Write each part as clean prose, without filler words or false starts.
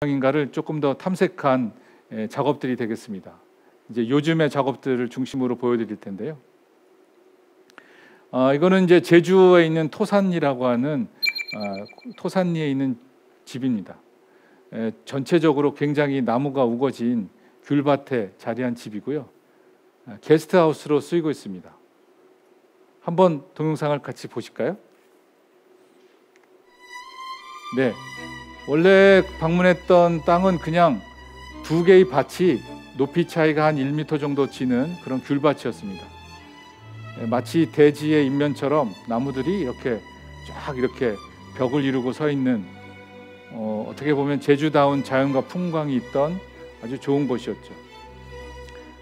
인가를 조금 더 탐색한 작업들이 되겠습니다. 이제 요즘의 작업들을 중심으로 보여드릴 텐데요. 이거는 이제 제주에 있는 토산리라고 하는 토산리에 있는 집입니다. 전체적으로 굉장히 나무가 우거진 귤밭에 자리한 집이고요. 게스트하우스로 쓰이고 있습니다. 한번 동영상을 같이 보실까요? 네, 원래 방문했던 땅은 그냥 두 개의 밭이 높이 차이가 한 1m 정도 지는 그런 귤밭이었습니다. 마치 대지의 인면처럼 나무들이 이렇게 쫙 이렇게 벽을 이루고 서 있는 어떻게 보면 제주다운 자연과 풍광이 있던 아주 좋은 곳이었죠.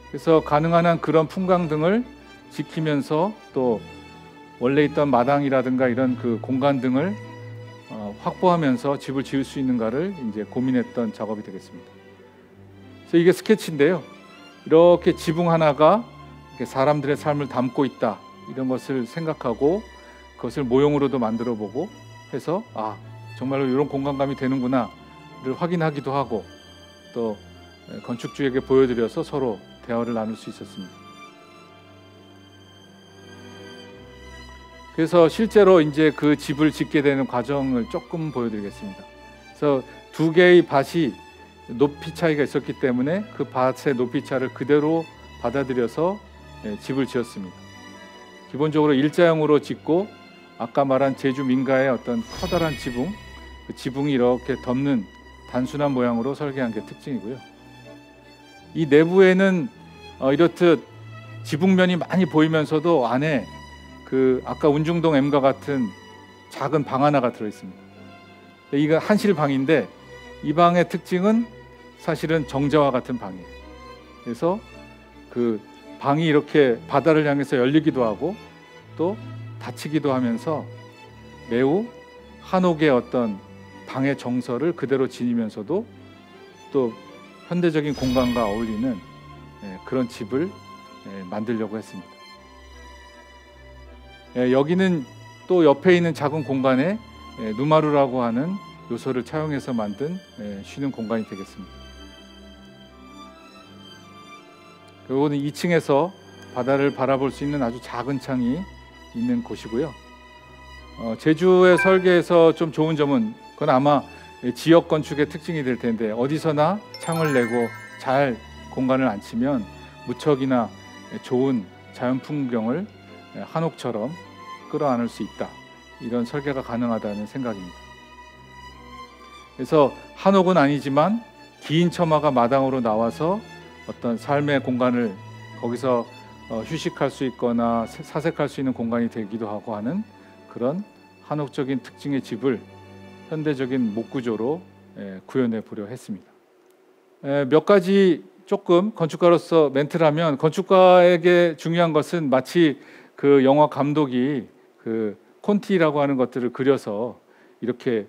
그래서 가능한 한 그런 풍광 등을 지키면서 또 원래 있던 마당이라든가 이런 그 공간 등을 확보하면서 집을 지을 수 있는가를 이제 고민했던 작업이 되겠습니다. 그래서 이게 스케치인데요. 이렇게 지붕 하나가 이렇게 사람들의 삶을 담고 있다, 이런 것을 생각하고 그것을 모형으로도 만들어 보고 해서 정말로 이런 공간감이 되는구나를 확인하기도 하고 또 건축주에게 보여드려서 서로 대화를 나눌 수 있었습니다. 그래서 실제로 이제 그 집을 짓게 되는 과정을 조금 보여드리겠습니다. 그래서 두 개의 밭이 높이 차이가 있었기 때문에 그 밭의 높이 차를 그대로 받아들여서 집을 지었습니다. 기본적으로 일자형으로 짓고 아까 말한 제주 민가의 어떤 커다란 지붕, 그 지붕이 이렇게 덮는 단순한 모양으로 설계한 게 특징이고요. 이 내부에는 이렇듯 지붕면이 많이 보이면서도 안에 그 아까 운중동 M과 같은 작은 방 하나가 들어 있습니다. 이거 한실 방인데 이 방의 특징은 사실은 정자와 같은 방이에요. 그래서 그 방이 이렇게 바다를 향해서 열리기도 하고 또 닫히기도 하면서 매우 한옥의 어떤 방의 정서를 그대로 지니면서도 또 현대적인 공간과 어울리는 그런 집을 만들려고 했습니다. 여기는 또 옆에 있는 작은 공간에 누마루라고 하는 요소를 차용해서 만든 쉬는 공간이 되겠습니다. 이거는 2층에서 바다를 바라볼 수 있는 아주 작은 창이 있는 곳이고요. 제주의 설계에서 좀 좋은 점은 그건 아마 지역 건축의 특징이 될 텐데 어디서나 창을 내고 잘 공간을 안치면 무척이나 좋은 자연 풍경을 한옥처럼 끌어안을 수 있다, 이런 설계가 가능하다는 생각입니다. 그래서 한옥은 아니지만 긴 처마가 마당으로 나와서 어떤 삶의 공간을 거기서 휴식할 수 있거나 사색할 수 있는 공간이 되기도 하고 하는 그런 한옥적인 특징의 집을 현대적인 목구조로 구현해 보려 했습니다. 몇 가지 조금 건축가로서 멘트라면, 건축가에게 중요한 것은 마치 그 영화 감독이 그 콘티라고 하는 것들을 그려서 이렇게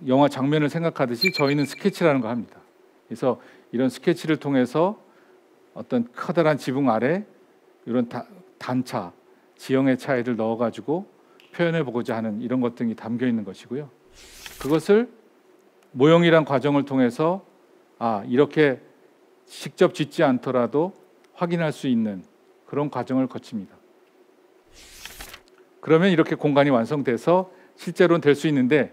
영화 장면을 생각하듯이 저희는 스케치라는 걸 합니다. 그래서 이런 스케치를 통해서 어떤 커다란 지붕 아래 이런 단차, 지형의 차이를 넣어가지고 표현해 보고자 하는 이런 것 등이 담겨 있는 것이고요. 그것을 모형이란 과정을 통해서 이렇게 직접 짓지 않더라도 확인할 수 있는 그런 과정을 거칩니다. 그러면 이렇게 공간이 완성돼서 실제로는 될 수 있는데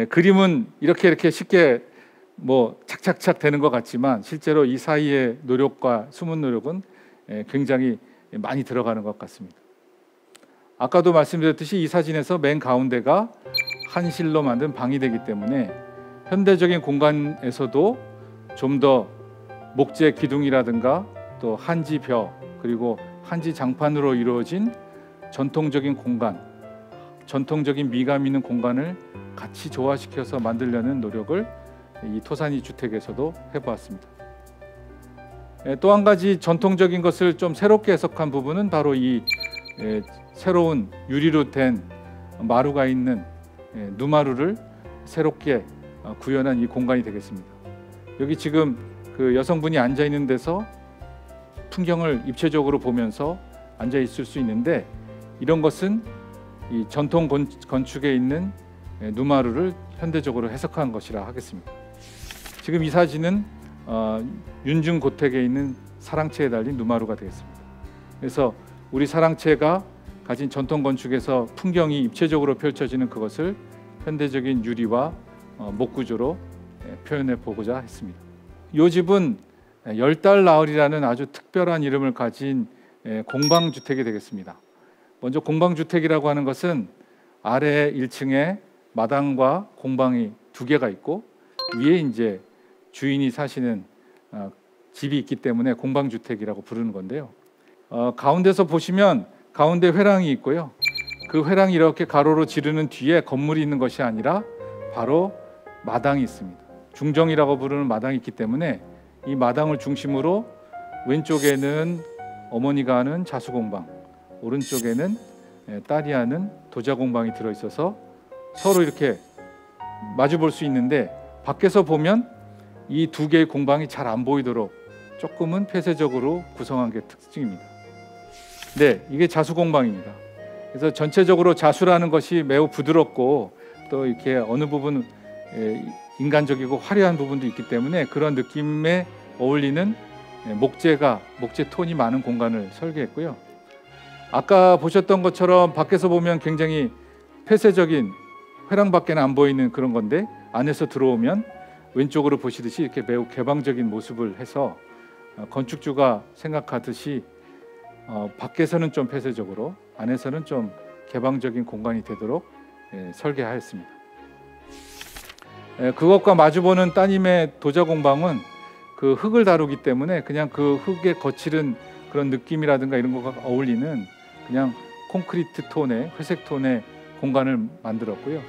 그림은 이렇게 쉽게 착착착 되는 것 같지만 실제로 이 사이의 노력과 숨은 노력은 굉장히 많이 들어가는 것 같습니다. 아까도 말씀드렸듯이 이 사진에서 맨 가운데가 한실로 만든 방이 되기 때문에 현대적인 공간에서도 좀 더 목재 기둥이라든가 또 한지 벼 그리고 한지 장판으로 이루어진 전통적인 공간, 전통적인 미감 있는 공간을 같이 조화시켜서 만들려는 노력을 이 토산리 주택에서도 해보았습니다. 또 한 가지 전통적인 것을 좀 새롭게 해석한 부분은 바로 이 새로운 유리로 된 마루가 있는 누마루를 새롭게 구현한 이 공간이 되겠습니다. 여기 지금 그 여성분이 앉아 있는 데서 풍경을 입체적으로 보면서 앉아 있을 수 있는데, 이런 것은 이 전통 건축에 있는 누마루를 현대적으로 해석한 것이라 하겠습니다. 지금 이 사진은 윤중고택에 있는 사랑채에 달린 누마루가 되겠습니다. 그래서 우리 사랑채가 가진 전통 건축에서 풍경이 입체적으로 펼쳐지는 그것을 현대적인 유리와 목구조로 표현해 보고자 했습니다. 이 집은 열달 나흘이라는 아주 특별한 이름을 가진 공방주택이 되겠습니다. 먼저 공방주택이라고 하는 것은 아래 1층에 마당과 공방이 두 개가 있고 위에 이제 주인이 사시는 집이 있기 때문에 공방주택이라고 부르는 건데요. 가운데서 보시면 가운데 회랑이 있고요. 그 회랑이 이렇게 가로로 지르는 뒤에 건물이 있는 것이 아니라 바로 마당이 있습니다. 중정이라고 부르는 마당이 있기 때문에 이 마당을 중심으로 왼쪽에는 어머니가 하는 자수공방, 오른쪽에는 딸이 하는 도자공방이 들어있어서 서로 이렇게 마주 볼 수 있는데 밖에서 보면 이 두 개의 공방이 잘 안 보이도록 조금은 폐쇄적으로 구성한 게 특징입니다. 네, 이게 자수공방입니다. 그래서 전체적으로 자수라는 것이 매우 부드럽고 또 이렇게 어느 부분 인간적이고 화려한 부분도 있기 때문에 그런 느낌에 어울리는 목재 톤이 많은 공간을 설계했고요. 아까 보셨던 것처럼 밖에서 보면 굉장히 폐쇄적인 회랑밖에는 안 보이는 그런 건데 안에서 들어오면 왼쪽으로 보시듯이 이렇게 매우 개방적인 모습을 해서 건축주가 생각하듯이 밖에서는 좀 폐쇄적으로 안에서는 좀 개방적인 공간이 되도록 설계하였습니다. 그것과 마주보는 따님의 도자공방은 그 흙을 다루기 때문에 그냥 그 흙의 거칠은 그런 느낌이라든가 이런 것과 어울리는 그냥 콘크리트 톤의 회색 톤의 공간을 만들었고요.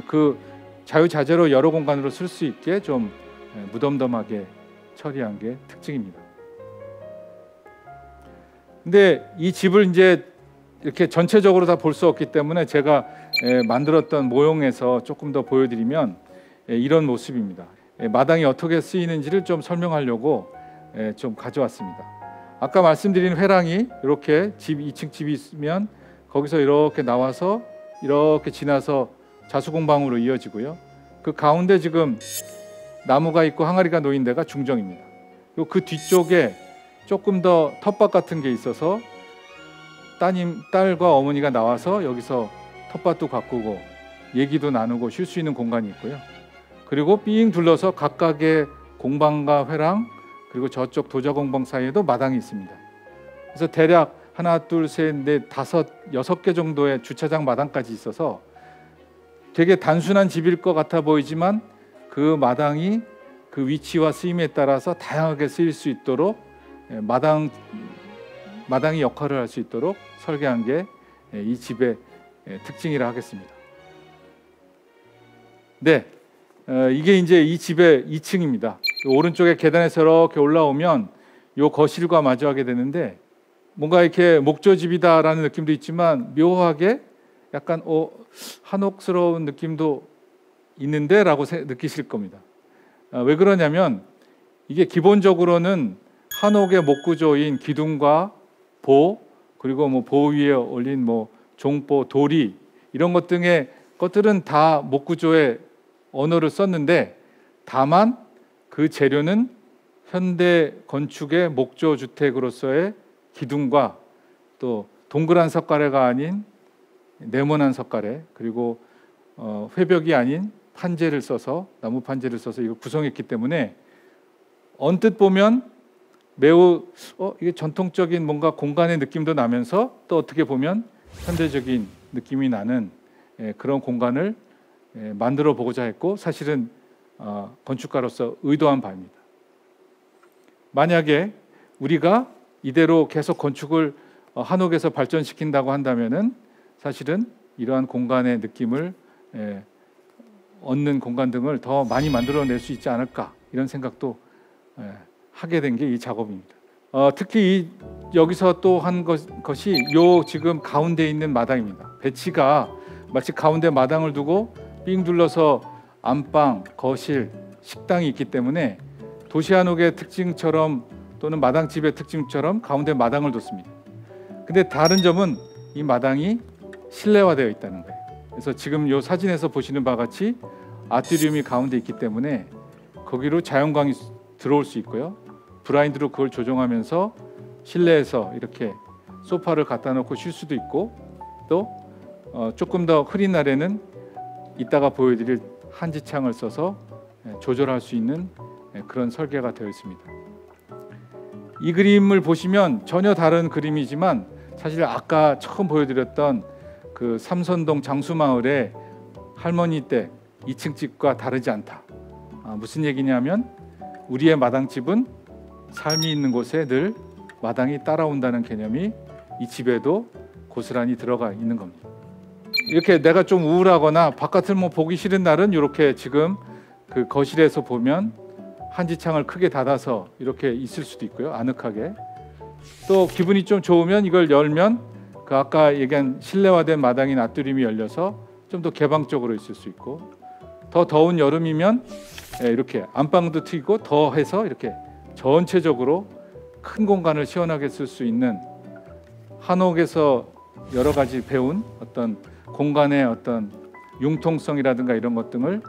그 자유자재로 여러 공간으로 쓸 수 있게 좀 무덤덤하게 처리한 게 특징입니다. 근데 이 집을 이제 이렇게 전체적으로 다 볼 수 없기 때문에 제가 만들었던 모형에서 조금 더 보여드리면 이런 모습입니다. 마당이 어떻게 쓰이는지를 좀 설명하려고 좀 가져왔습니다. 아까 말씀드린 회랑이 이렇게 2층 집이 있으면 거기서 이렇게 나와서 이렇게 지나서 자수공방으로 이어지고요. 그 가운데 지금 나무가 있고 항아리가 놓인 데가 중정입니다. 그리고 그 뒤쪽에 조금 더 텃밭 같은 게 있어서 딸과 어머니가 나와서 여기서 텃밭도 가꾸고 얘기도 나누고 쉴 수 있는 공간이 있고요. 그리고 삥 둘러서 각각의 공방과 회랑 그리고 저쪽 도자공방 사이에도 마당이 있습니다. 그래서 대략 하나, 둘, 셋, 넷, 다섯, 6개 정도의 주차장 마당까지 있어서 되게 단순한 집일 것 같아 보이지만 그 마당이 그 위치와 쓰임에 따라서 다양하게 쓰일 수 있도록 마당이 역할을 할 수 있도록 설계한 게 이 집의 특징이라 하겠습니다. 네, 이게 이제 이 집의 2층입니다. 오른쪽에 계단에서 이렇게 올라오면 이 거실과 마주하게 되는데 뭔가 이렇게 목조집이다라는 느낌도 있지만 묘하게 약간 한옥스러운 느낌도 있는데 라고 느끼실 겁니다. 왜 그러냐면 이게 기본적으로는 한옥의 목구조인 기둥과 보 그리고 뭐 보 위에 올린 뭐 종보, 도리 이런 것 등의 것들은 다 목구조의 언어를 썼는데 다만 그 재료는 현대 건축의 목조 주택으로서의 기둥과 또 동그란 석가래가 아닌 네모난 석가래 그리고 회벽이 아닌 판재를 써서 나무 판재를 써서 이걸 구성했기 때문에 언뜻 보면 매우 이게 전통적인 뭔가 공간의 느낌도 나면서 또 어떻게 보면 현대적인 느낌이 나는 그런 공간을 만들어 보고자 했고 사실은 건축가로서 의도한 바입니다. 만약에 우리가 이대로 계속 건축을 한옥에서 발전시킨다고 한다면은 사실은 이러한 공간의 느낌을 얻는 공간 등을 더 많이 만들어낼 수 있지 않을까 이런 생각도 하게 된 게 이 작업입니다. 특히 여기서 또 한 것이 요 지금 가운데 있는 마당입니다. 배치가 마치 가운데 마당을 두고 삥 둘러서 안방, 거실, 식당이 있기 때문에 도시 한옥의 특징처럼 또는 마당집의 특징처럼 가운데 마당을 뒀습니다. 근데 다른 점은 이 마당이 실내화되어 있다는 거예요. 그래서 지금 이 사진에서 보시는 바와 같이 아트리움이 가운데 있기 때문에 거기로 자연광이 들어올 수 있고요. 블라인드로 그걸 조정하면서 실내에서 이렇게 소파를 갖다 놓고 쉴 수도 있고, 또 조금 더 흐린 날에는 이따가 보여드릴 한지창을 써서 조절할 수 있는 그런 설계가 되어 있습니다. 이 그림을 보시면 전혀 다른 그림이지만 사실 아까 처음 보여드렸던 그 삼선동 장수마을의 할머니 댁 2층 집과 다르지 않다. 무슨 얘기냐면 우리의 마당집은 삶이 있는 곳에 늘 마당이 따라온다는 개념이 이 집에도 고스란히 들어가 있는 겁니다. 이렇게 내가 좀 우울하거나 바깥을 뭐 보기 싫은 날은 이렇게 지금 그 거실에서 보면 한지창을 크게 닫아서 이렇게 있을 수도 있고요. 아늑하게. 또 기분이 좀 좋으면 이걸 열면 그 아까 얘기한 실내화된 마당이 나뚜림이 열려서 좀 더 개방적으로 있을 수 있고, 더 더운 여름이면 이렇게 안방도 트이고 더해서 이렇게 전체적으로 큰 공간을 시원하게 쓸 수 있는, 한옥에서 여러 가지 배운 어떤 공간의 어떤 융통성이라든가 이런 것 등을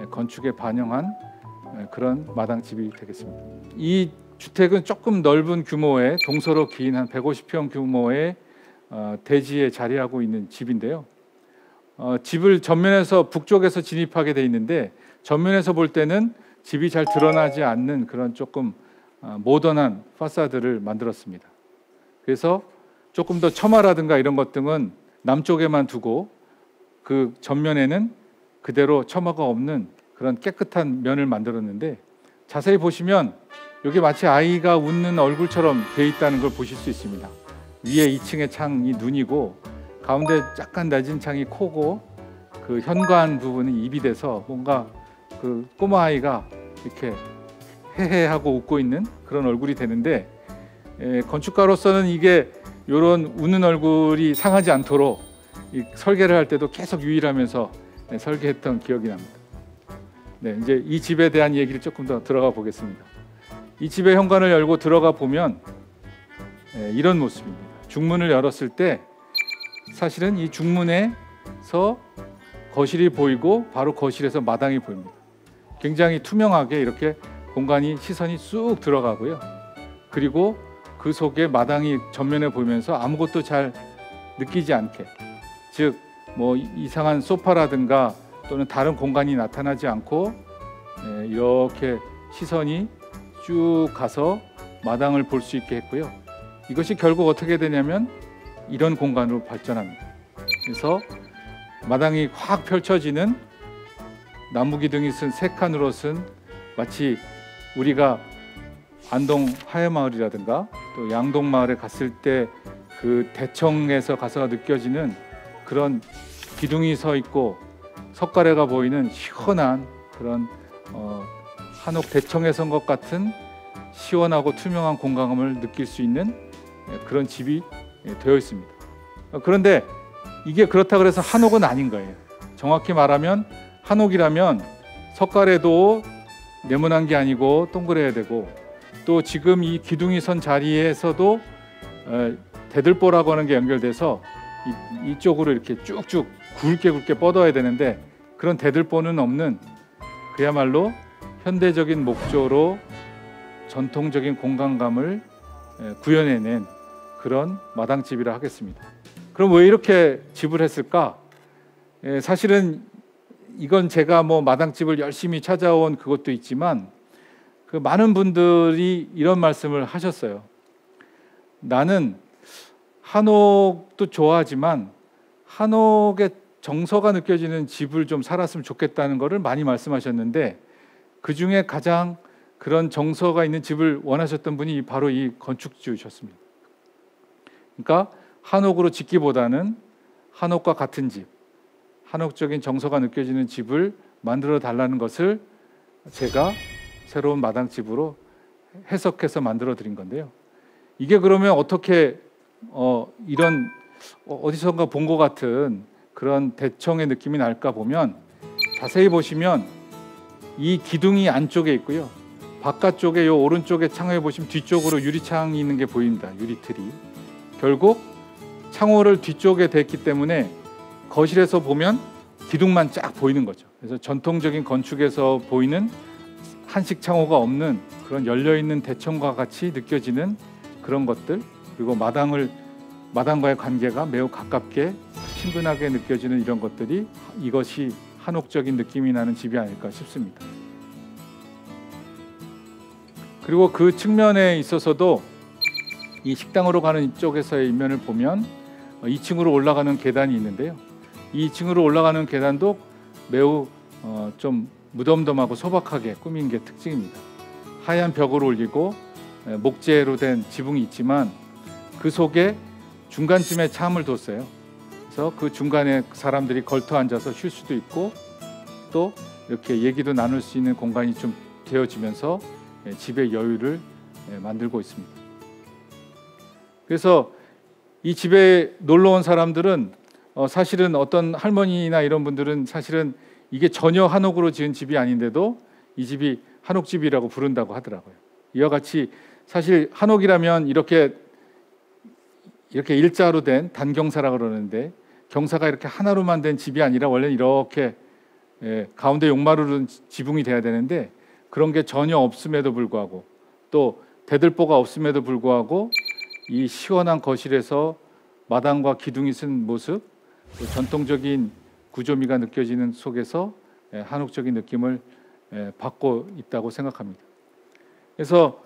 건축에 반영한 그런 마당집이 되겠습니다. 이 주택은 조금 넓은 규모의 동서로 긴 한 150평 규모의 대지에 자리하고 있는 집인데요. 집을 전면에서 북쪽에서 진입하게 돼 있는데 전면에서 볼 때는 집이 잘 드러나지 않는 그런 조금 모던한 파사드를 만들었습니다. 그래서 조금 더 처마라든가 이런 것 등은 남쪽에만 두고 그 전면에는 그대로 처마가 없는 그런 깨끗한 면을 만들었는데, 자세히 보시면 여기 마치 아이가 웃는 얼굴처럼 되어 있다는 걸 보실 수 있습니다. 위에 2층의 창이 눈이고 가운데 약간 낮은 창이 코고, 그 현관 부분이 입이 돼서 뭔가 그 꼬마 아이가 이렇게 헤헤하고 웃고 있는 그런 얼굴이 되는데, 건축가로서는 이게 이런 웃는 얼굴이 상하지 않도록 이 설계를 할 때도 계속 유의하면서 설계했던 기억이 납니다. 네, 이제 이 집에 대한 얘기를 조금 더 들어가 보겠습니다. 이 집의 현관을 열고 들어가 보면 이런 모습입니다. 중문을 열었을 때 사실은 이 중문에서 거실이 보이고 바로 거실에서 마당이 보입니다. 굉장히 투명하게 이렇게 공간이 시선이 쑥 들어가고요. 그리고 그 속에 마당이 전면에 보이면서 아무것도 잘 느끼지 않게, 즉 뭐 이상한 소파라든가 또는 다른 공간이 나타나지 않고 이렇게 시선이 쭉 가서 마당을 볼 수 있게 했고요. 이것이 결국 어떻게 되냐면 이런 공간으로 발전합니다. 그래서 마당이 확 펼쳐지는 나무 기둥이 쓴 세 칸으로 쓴, 마치 우리가 안동 하회마을이라든가 또 양동마을에 갔을 때 그 대청에서 가서 느껴지는 그런 기둥이 서 있고 석가래가 보이는 시원한 그런 한옥 대청에 선 것 같은 시원하고 투명한 공간감을 느낄 수 있는 그런 집이 되어 있습니다. 그런데 이게 그렇다고 해서 한옥은 아닌 거예요. 정확히 말하면 한옥이라면 석가래도 네모난 게 아니고 동그래야 되고, 또 지금 이 기둥이 선 자리에서도 대들보라고 하는 게 연결돼서 이쪽으로 이렇게 쭉쭉 굵게 뻗어야 되는데, 그런 대들보는 없는 그야말로 현대적인 목조로 전통적인 공간감을 구현해낸 그런 마당집이라 하겠습니다. 그럼 왜 이렇게 집을 했을까? 사실은 이건 제가 뭐 마당집을 열심히 찾아온 그것도 있지만, 그 많은 분들이 이런 말씀을 하셨어요. 나는 한옥도 좋아하지만 한옥의 정서가 느껴지는 집을 좀 살았으면 좋겠다는 것을 많이 말씀하셨는데, 그 중에 가장 그런 정서가 있는 집을 원하셨던 분이 바로 이 건축주셨습니다. 그러니까 한옥으로 짓기보다는 한옥과 같은 집, 한옥적인 정서가 느껴지는 집을 만들어 달라는 것을 제가 새로운 마당집으로 해석해서 만들어 드린 건데요. 이게 그러면 어떻게 이런 어디선가 본 것 같은 그런 대청의 느낌이 날까 보면, 자세히 보시면 이 기둥이 안쪽에 있고요. 바깥쪽에 요 오른쪽에 창호에 보시면 뒤쪽으로 유리창이 있는 게 보입니다. 유리틀이. 결국 창호를 뒤쪽에 댔기 때문에 거실에서 보면 기둥만 쫙 보이는 거죠. 그래서 전통적인 건축에서 보이는 한식 창호가 없는 그런 열려있는 대청과 같이 느껴지는 그런 것들, 그리고 마당과의 관계가 매우 가깝게 친근하게 느껴지는 이런 것들이 이것이 한옥적인 느낌이 나는 집이 아닐까 싶습니다. 그리고 그 측면에 있어서도 이 식당으로 가는 이쪽에서의 인면을 보면 2층으로 올라가는 계단이 있는데요. 이 2층으로 올라가는 계단도 매우 좀 무덤덤하고 소박하게 꾸민 게 특징입니다. 하얀 벽을 올리고 목재로 된 지붕이 있지만 그 속에 중간쯤에 참을 뒀어요. 그래서 그 중간에 사람들이 걸터 앉아서 쉴 수도 있고 또 이렇게 얘기도 나눌 수 있는 공간이 좀 되어지면서 집의 여유를 만들고 있습니다. 그래서 이 집에 놀러 온 사람들은 사실은 어떤 할머니나 이런 분들은 사실은 이게 전혀 한옥으로 지은 집이 아닌데도 이 집이 한옥집이라고 부른다고 하더라고요. 이와 같이 사실 한옥이라면 이렇게 일자로 된 단경사라고 그러는데 경사가 이렇게 하나로만 된 집이 아니라 원래는 이렇게 가운데 용마루는 지붕이 돼야 되는데 그런 게 전혀 없음에도 불구하고 또 대들보가 없음에도 불구하고 이 시원한 거실에서 마당과 기둥이 쓴 모습, 또 전통적인 구조미가 느껴지는 속에서 한옥적인 느낌을 받고 있다고 생각합니다. 그래서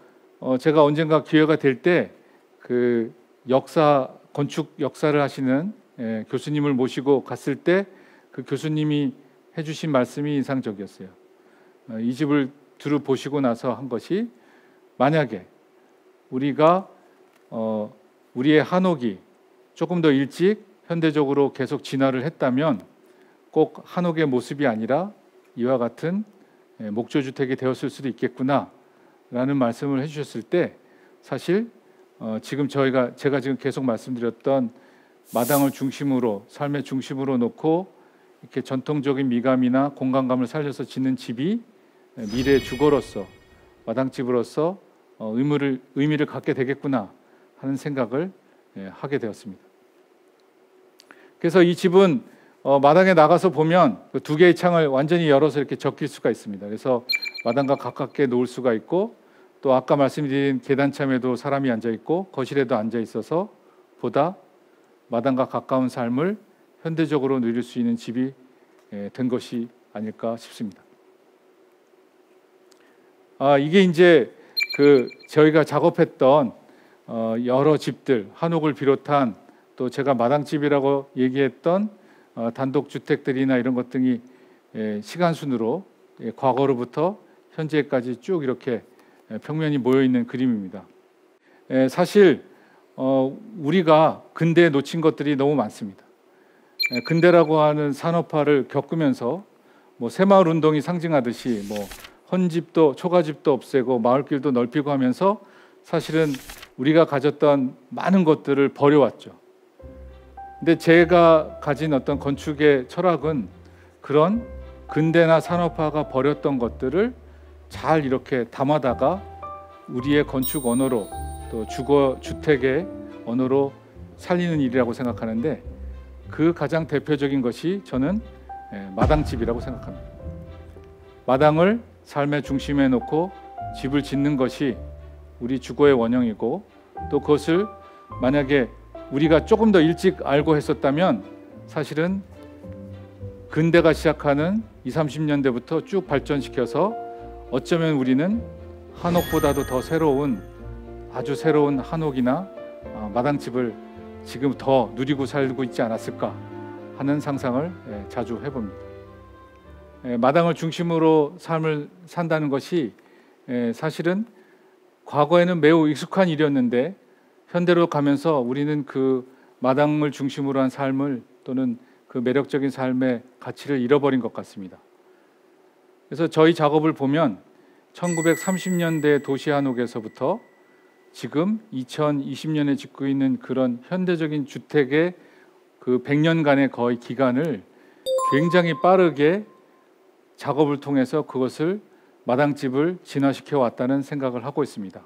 제가 언젠가 기회가 될 때 그 건축 역사를 하시는 교수님을 모시고 갔을 때 그 교수님이 해주신 말씀이 인상적이었어요. 이 집을 들어보시고 나서 한 것이 만약에 우리가 우리의 한옥이 조금 더 일찍 현대적으로 계속 진화를 했다면 꼭 한옥의 모습이 아니라 이와 같은 목조주택이 되었을 수도 있겠구나 라는 말씀을 해주셨을 때 사실 지금 제가 지금 계속 말씀드렸던 마당을 중심으로 삶의 중심으로 놓고 이렇게 전통적인 미감이나 공간감을 살려서 짓는 집이 미래의 주거로서 마당집으로서 의미를 갖게 되겠구나 하는 생각을 하게 되었습니다. 그래서 이 집은 마당에 나가서 보면 그 두 개의 창을 완전히 열어서 이렇게 적힐 수가 있습니다. 그래서 마당과 가깝게 놓을 수가 있고 또 아까 말씀드린 계단참에도 사람이 앉아 있고 거실에도 앉아 있어서 보다 마당과 가까운 삶을 현대적으로 누릴 수 있는 집이 된 것이 아닐까 싶습니다. 이게 이제 저희가 작업했던 여러 집들, 한옥을 비롯한 또 제가 마당집이라고 얘기했던 단독주택들이나 이런 것 등이 시간 순으로 과거로부터 현재까지 쭉 이렇게 평면이 모여 있는 그림입니다. 사실 우리가 근대에 놓친 것들이 너무 많습니다. 근대라고 하는 산업화를 겪으면서 새마을 운동이 상징하듯이 헌집도 초가집도 없애고 마을길도 넓히고 하면서 사실은 우리가 가졌던 많은 것들을 버려왔죠. 근데 제가 가진 어떤 건축의 철학은 그런 근대나 산업화가 버렸던 것들을 잘 이렇게 담아다가 우리의 건축 언어로 또 주거 주택의 언어로 살리는 일이라고 생각하는데 그 가장 대표적인 것이 저는 마당집이라고 생각합니다. 마당을 삶의 중심에 놓고 집을 짓는 것이 우리 주거의 원형이고 또 그것을 만약에 우리가 조금 더 일찍 알고 했었다면 사실은 근대가 시작하는 20, 30년대부터 쭉 발전시켜서 어쩌면 우리는 한옥보다도 더 아주 새로운 한옥이나 마당집을 지금 더 누리고 살고 있지 않았을까 하는 상상을 자주 해봅니다. 마당을 중심으로 삶을 산다는 것이 사실은 과거에는 매우 익숙한 일이었는데 현대로 가면서 우리는 그 마당을 중심으로 한 삶을 또는 그 매력적인 삶의 가치를 잃어버린 것 같습니다. 그래서 저희 작업을 보면 1930년대 도시 한옥에서부터 지금 2020년에 짓고 있는 그런 현대적인 주택의 그 100년간의 거의 기간을 굉장히 빠르게 작업을 통해서 그것을 마당집을 진화시켜 왔다는 생각을 하고 있습니다.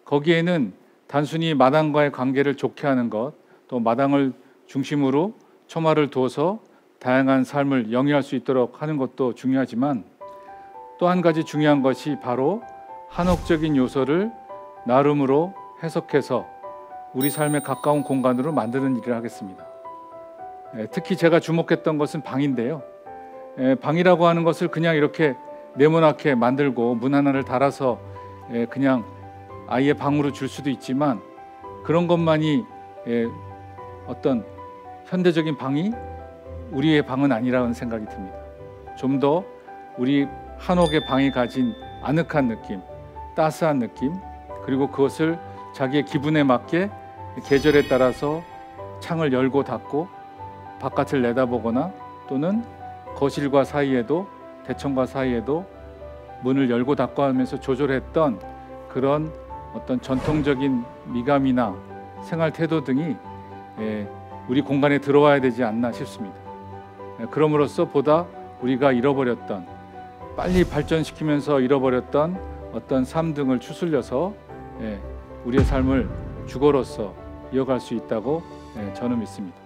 거기에는 단순히 마당과의 관계를 좋게 하는 것, 또 마당을 중심으로 초마를 두어서 다양한 삶을 영위할 수 있도록 하는 것도 중요하지만 또 한 가지 중요한 것이 바로 한옥적인 요소를 나름으로 해석해서 우리 삶에 가까운 공간으로 만드는 일을 하겠습니다. 특히 제가 주목했던 것은 방인데요. 방이라고 하는 것을 그냥 이렇게 네모나게 만들고 문 하나를 달아서 그냥 아이의 방으로 줄 수도 있지만 그런 것만이 어떤 현대적인 방이 우리의 방은 아니라는 생각이 듭니다. 좀 더 우리 한옥의 방이 가진 아늑한 느낌, 따스한 느낌, 그리고 그것을 자기의 기분에 맞게 계절에 따라서 창을 열고 닫고 바깥을 내다보거나 또는 거실과 사이에도 대청과 사이에도 문을 열고 닫고 하면서 조절했던 그런 어떤 전통적인 미감이나 생활 태도 등이 우리 공간에 들어와야 되지 않나 싶습니다. 그럼으로써 보다 우리가 잃어버렸던, 빨리 발전시키면서 잃어버렸던 어떤 삶 등을 추슬려서 우리의 삶을 주거로서 이어갈 수 있다고 저는 믿습니다.